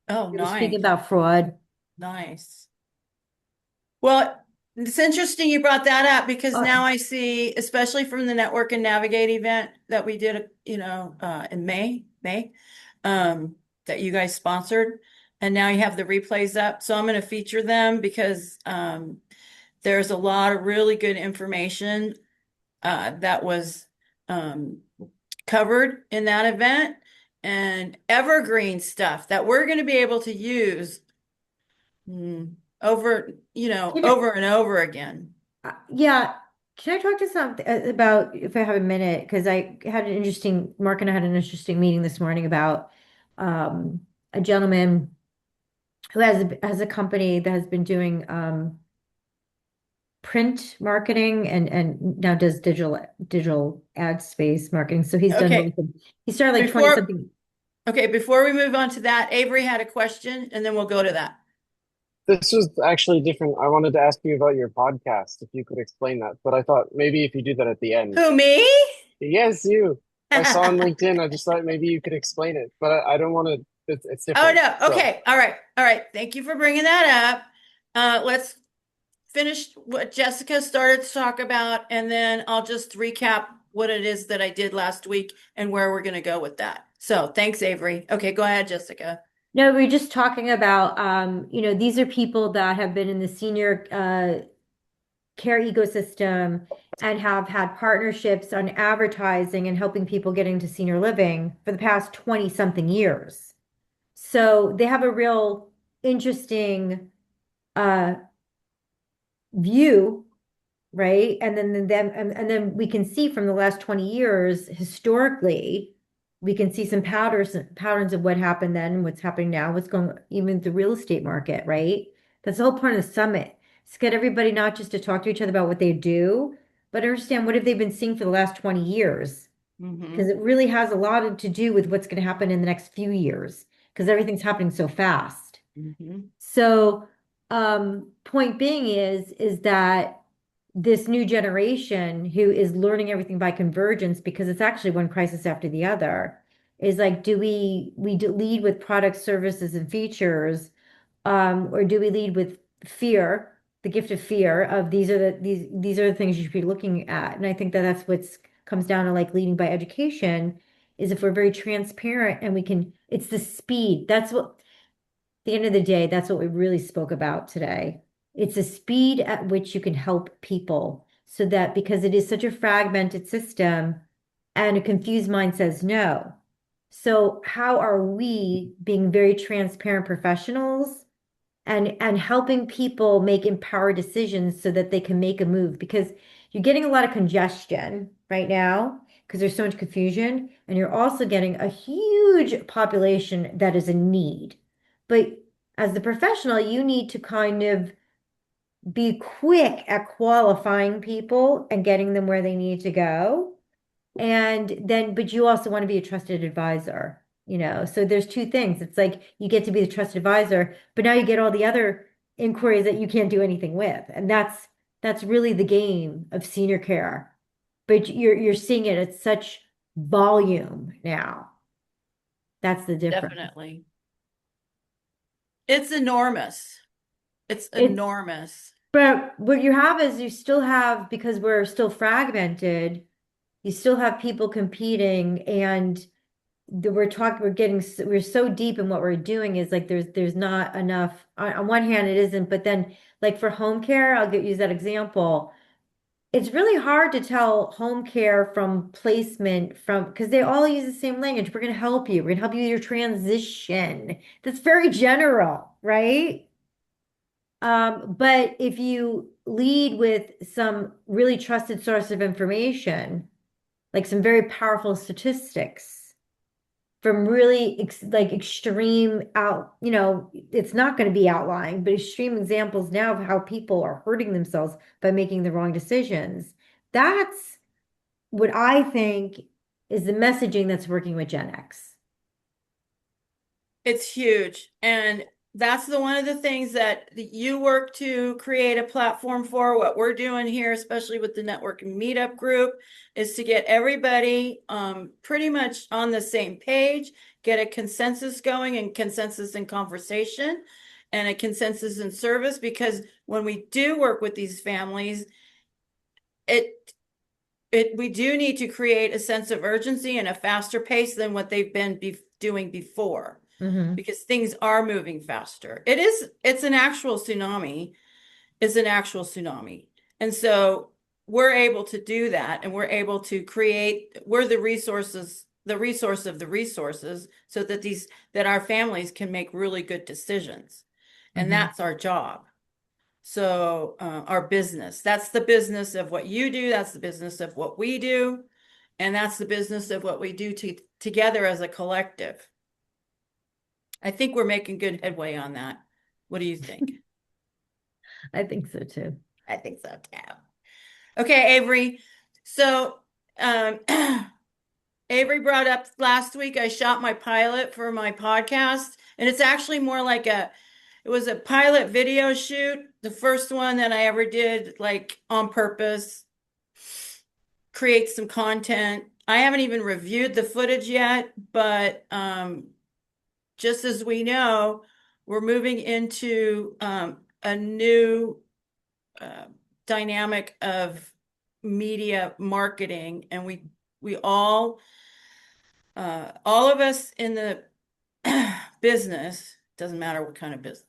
Speaker 2: Oh,
Speaker 7: They were speaking
Speaker 2: nice.
Speaker 7: about fraud.
Speaker 2: Nice. Well, it's interesting you brought that up because now I see, especially from the Network and Navigate event that we did, in May, that you guys sponsored, and now you have the replays up. So I'm going to feature them because there's a lot of really good information that was covered in that event and evergreen stuff that we're going to be able to use over, over and over again.
Speaker 7: Yeah. Can I talk to something about if I have a minute? Because Mark and I had an interesting meeting this morning about a gentleman who has a company that has been doing print marketing and now does digital ad space marketing. So he's done
Speaker 2: Okay.
Speaker 7: he started like 20 something.
Speaker 2: Okay, before we move on to that, Avery had a question and then we'll go to that.
Speaker 5: This was actually different. I wanted to ask you about your podcast, if you could explain that. But I thought maybe if you do that at the end.
Speaker 2: Who, me?
Speaker 5: Yes, you. I saw on LinkedIn. I just thought maybe you could explain it, but I don't want to. It's
Speaker 2: Oh,
Speaker 5: different.
Speaker 2: no. Okay. All right. All right. Thank you for bringing that up. Let's finish what Jessica started to talk about, and then I'll just recap what it is that I did last week and where we're going to go with that. So thanks, Avery. Okay, go ahead, Jessica.
Speaker 7: No, we're just talking about these are people that have been in the senior care ecosystem and have had partnerships on advertising and helping people get into senior living for the past 20 something years. So they have a real interesting uh view, right? And then we can see from the last 20 years historically, we can see some patterns of what happened then, what's happening now, what's going even the real estate market, right? That's the whole point of the summit. It's get everybody not just to talk to each other about what they do, but understand what have they been seeing for the last 20 years. Because it really has a lot to do with what's going to happen in the next few years, because everything's happening so fast. So, point being is that this new generation who is learning everything by convergence, because it's actually one crisis after the other, is like, do we lead with products, services, and features, or do we lead with fear, the gift of fear of these are the things you should be looking at? And I think that that's what's comes down to like leading by education is if we're very transparent and it's the speed. That's what the end of the day, that's what we really spoke about today. It's the speed at which you can help people so that because it is such a fragmented system and a confused mind says no. So how are we being very transparent professionals and helping people make empowered decisions so that they can make a move? Because you're getting a lot of congestion right now because there's so much confusion, and you're also getting a huge population that is in need. But as the professional, you need to kind of be quick at qualifying people and getting them where they need to go. But you also want to be a trusted advisor, So there's two things. It's like you get to be the trusted advisor, but now you get all the other inquiries that you can't do anything with. And that's really the game of senior care. But you're seeing it at such volume now. That's the difference.
Speaker 2: Definitely. It's enormous. It's enormous.
Speaker 7: But what you have is you still have, because we're still fragmented, you still have people competing, and we're so deep in what we're doing is like there's not enough. On one hand, it isn't, but then like for home care, use that example. It's really hard to tell home care from placement because they all use the same language. We're going to help you. We're going to help you with your transition. That's very general, right? But if you lead with some really trusted source of information, like some very powerful statistics from really like extreme out, it's not going to be outlying, but extreme examples now of how people are hurting themselves by making the wrong decisions. That's what I think is the messaging that's working with Gen X.
Speaker 2: It's huge. And that's one of the things that you work to create a platform for. What we're doing here, especially with the networking meetup group, is to get everybody pretty much on the same page, get a consensus going, and consensus in conversation, and a consensus in service. Because when we do work with these families, we do need to create a sense of urgency and a faster pace than what they've been doing before. Because things are moving faster. It's an actual tsunami. It's an actual tsunami. And so we're able to do that, and we're able to we're the resource of the resources, so that our families can make really good decisions. And that's our job. So our business, that's the business of what you do. That's the business of what we do. And that's the business of what we do together as a collective. I think we're making good headway on that. What do you think?
Speaker 7: I think so too.
Speaker 2: I think so too. Okay, Avery. So Avery brought up last week, I shot my pilot for my podcast, and it's actually more like it was a pilot video shoot. The first one that I ever did, like on purpose, create some content. I haven't even reviewed the footage yet, but just as we know, we're moving into a new dynamic of media marketing, and we all of us in the business, doesn't matter what kind of business,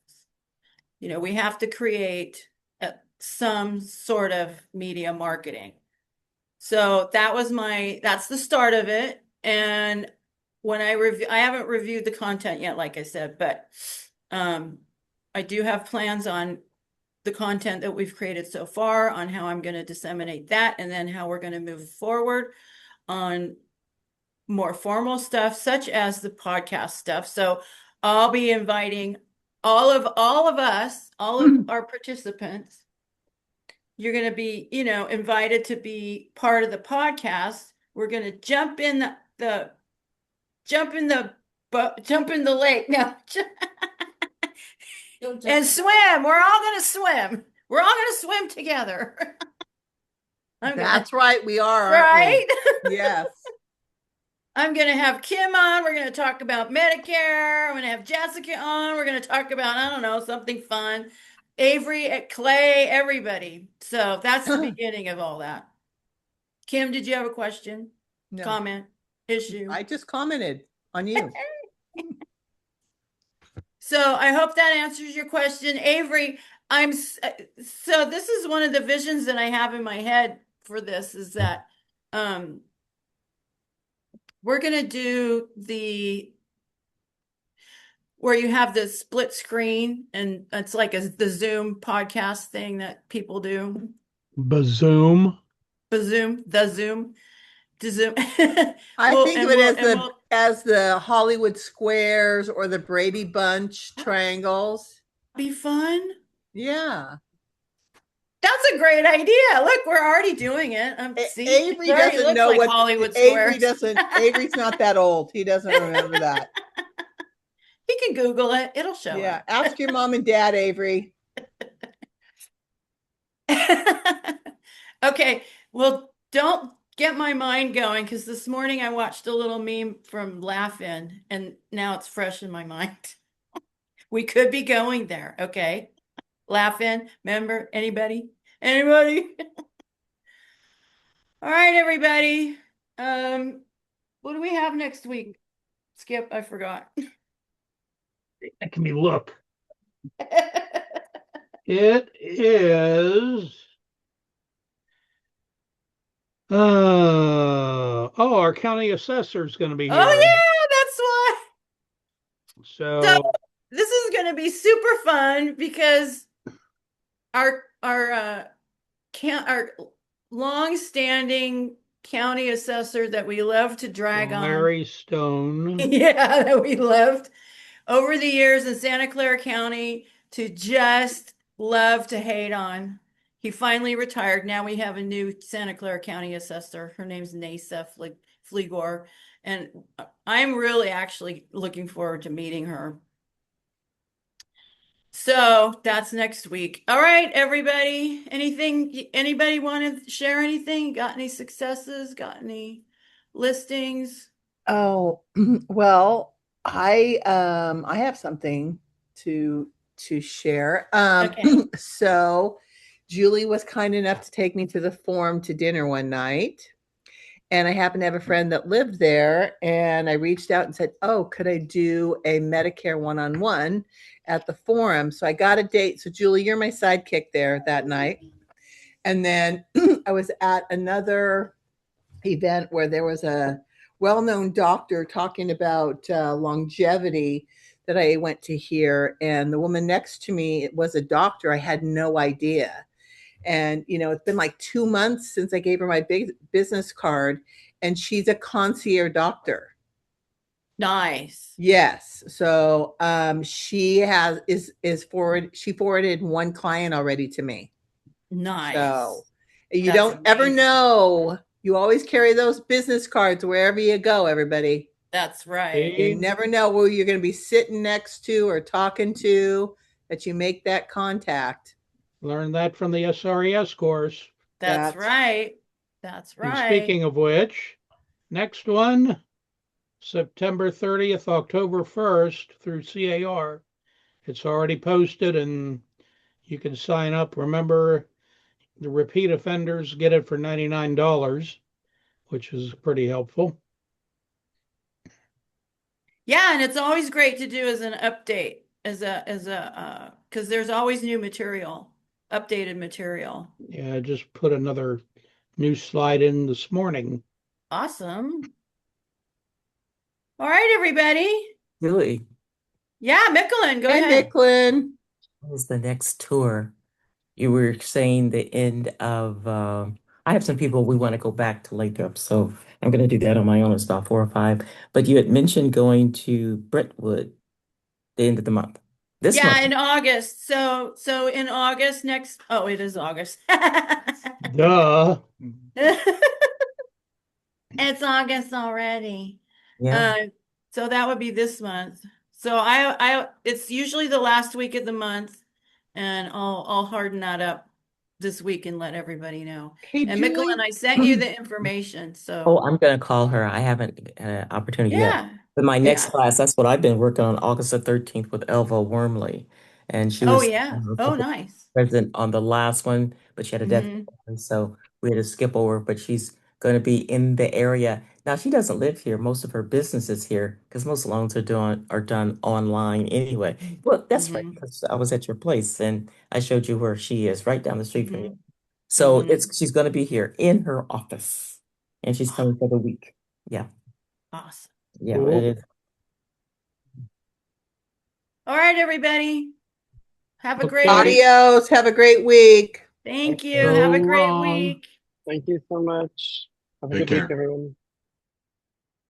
Speaker 2: we have to create some sort of media marketing. So that's the start of it. And when I haven't reviewed the content yet, like I said, but I do have plans on the content that we've created so far, on how I'm going to disseminate that, and then how we're going to move forward on more formal stuff, such as the podcast stuff. So I'll be inviting all of us, all of our participants. You're going to be, invited to be part of the podcast. We're going to jump in the lake now and swim. We're all going to swim. We're all going to swim together.
Speaker 9: That's right. We are,
Speaker 2: right?
Speaker 9: Yes.
Speaker 2: I'm going to have Kim on. We're going to talk about Medicare. I'm going to have Jessica on. We're going to talk about, I don't know, something fun. Avery, Clay, everybody. So that's the beginning of all that. Kim, did you have a question? No. Comment? Issue?
Speaker 9: I just commented on you.
Speaker 2: So I hope that answers your question. Avery, so this is one of the visions that I have in my head for this, is that we're going to do where you have the split screen, and it's like the Zoom podcast thing that people do.
Speaker 3: The Zoom.
Speaker 2: I think
Speaker 9: of it as the Hollywood Squares or the Brady Bunch triangles.
Speaker 2: Be fun.
Speaker 9: Yeah.
Speaker 2: That's a great idea. Look, we're already doing it.
Speaker 9: Avery doesn't know
Speaker 2: like
Speaker 9: what
Speaker 2: Hollywood
Speaker 9: Avery
Speaker 2: Squares.
Speaker 9: doesn't. Avery's not that old. He doesn't remember that.
Speaker 2: He can Google it. It'll show.
Speaker 9: Yeah. Ask your mom and dad, Avery.
Speaker 2: Okay. Well, don't get my mind going, because this morning I watched a little meme from Laugh-In, and now it's fresh in my mind. We could be going there. Okay. Laugh-In. Remember? Anybody? All right, everybody. What do we have next week? Skip, I forgot.
Speaker 3: Let me look. It is our county assessor is going to be here.
Speaker 2: Oh yeah, that's why.
Speaker 3: So
Speaker 2: this is going to be super fun, because our long-standing county assessor that we love to drag on.
Speaker 3: Larry Stone.
Speaker 2: Yeah, that we loved over the years in Santa Clara County to just love to hate on. He finally retired. Now we have a new Santa Clara County assessor. Her name's Nasa Fleegor. And I'm really actually looking forward to meeting her. So that's next week. All right, everybody. Anybody want to share anything? Got any successes? Got any listings?
Speaker 9: Oh, well, I have something to share.
Speaker 2: Okay.
Speaker 9: So Julie was kind enough to take me to the Forum to dinner one night. And I happened to have a friend that lived there, and I reached out and said, "Oh, could I do a Medicare one-on-one at the Forum?" So I got a date. So Julie, you're my sidekick there that night. And then I was at another event where there was a well-known doctor talking about longevity that I went to hear. And the woman next to me was a doctor. I had no idea. And, it's been like 2 months since I gave her my big business card, and she's a concierge doctor.
Speaker 2: Nice.
Speaker 9: Yes. So she forwarded one client already to me.
Speaker 2: Nice.
Speaker 9: So you
Speaker 2: That's
Speaker 9: don't ever
Speaker 2: amazing.
Speaker 9: know. You always carry those business cards wherever you go, everybody.
Speaker 2: That's right.
Speaker 9: You never know where you're going to be sitting next to or talking to, that you make that contact.
Speaker 3: Learned that from the SRES course.
Speaker 2: That's right. That's right.
Speaker 3: And speaking of which, next one, September 30th, October 1st through CAR. It's already posted and you can sign up. Remember, the repeat offenders get it for $99, which is pretty helpful.
Speaker 2: Yeah, and it's always great to do as an update, because there's always new material, updated material.
Speaker 3: Yeah, I just put another new slide in this morning.
Speaker 2: Awesome. All right, everybody.
Speaker 10: Julie,
Speaker 2: Yeah, Micklin, go
Speaker 9: Hey,
Speaker 2: ahead.
Speaker 9: Micklin.
Speaker 10: what was the next tour? You were saying the end of, I have some people we want to go back to Lathrop, so I'm going to do that on my own. It's about 4 or 5. But you had mentioned going to Brentwood the end of the month. This
Speaker 2: Yeah,
Speaker 10: month.
Speaker 2: in August. So in August next. Oh, it is August.
Speaker 3: Duh.
Speaker 2: It's August already.
Speaker 10: Yeah.
Speaker 2: So that would be this month. So it's usually the last week of the month, and I'll harden that up this week and let everybody know.
Speaker 9: Hey,
Speaker 2: And
Speaker 9: Julie.
Speaker 2: Micklin, I sent you the information. So
Speaker 10: Oh, I'm going to call her. I haven't had an opportunity yet.
Speaker 2: yeah.
Speaker 10: But my next
Speaker 2: Yeah.
Speaker 10: class, that's what I've been working on, August the 13th with Elva Wormley. And she
Speaker 2: Oh
Speaker 10: was
Speaker 2: yeah. Oh nice.
Speaker 10: present on the last one, but she had a death.
Speaker 2: Mhm.
Speaker 10: So we had to skip over, but she's going to be in the area. Now she doesn't live here. Most of her business is here because most loans are done online anyway. Well, that's right,
Speaker 2: Mhm.
Speaker 10: because I was at your place and I showed you where she is, right down the street from you.
Speaker 2: Mhm.
Speaker 10: So
Speaker 2: Mhm.
Speaker 10: she's going to be here in her office, and she's coming for the week. Yeah,
Speaker 2: Awesome.
Speaker 10: yeah,
Speaker 3: Cool.
Speaker 10: it is.
Speaker 2: All right, everybody. Have a
Speaker 3: Okay.
Speaker 2: great week.
Speaker 9: Adios. Have a great week.
Speaker 2: Thank you.
Speaker 3: Go
Speaker 2: Have a great
Speaker 3: wrong.
Speaker 2: week.
Speaker 5: Thank you so much. Have a
Speaker 11: Take
Speaker 5: good week,
Speaker 11: care.
Speaker 5: everyone.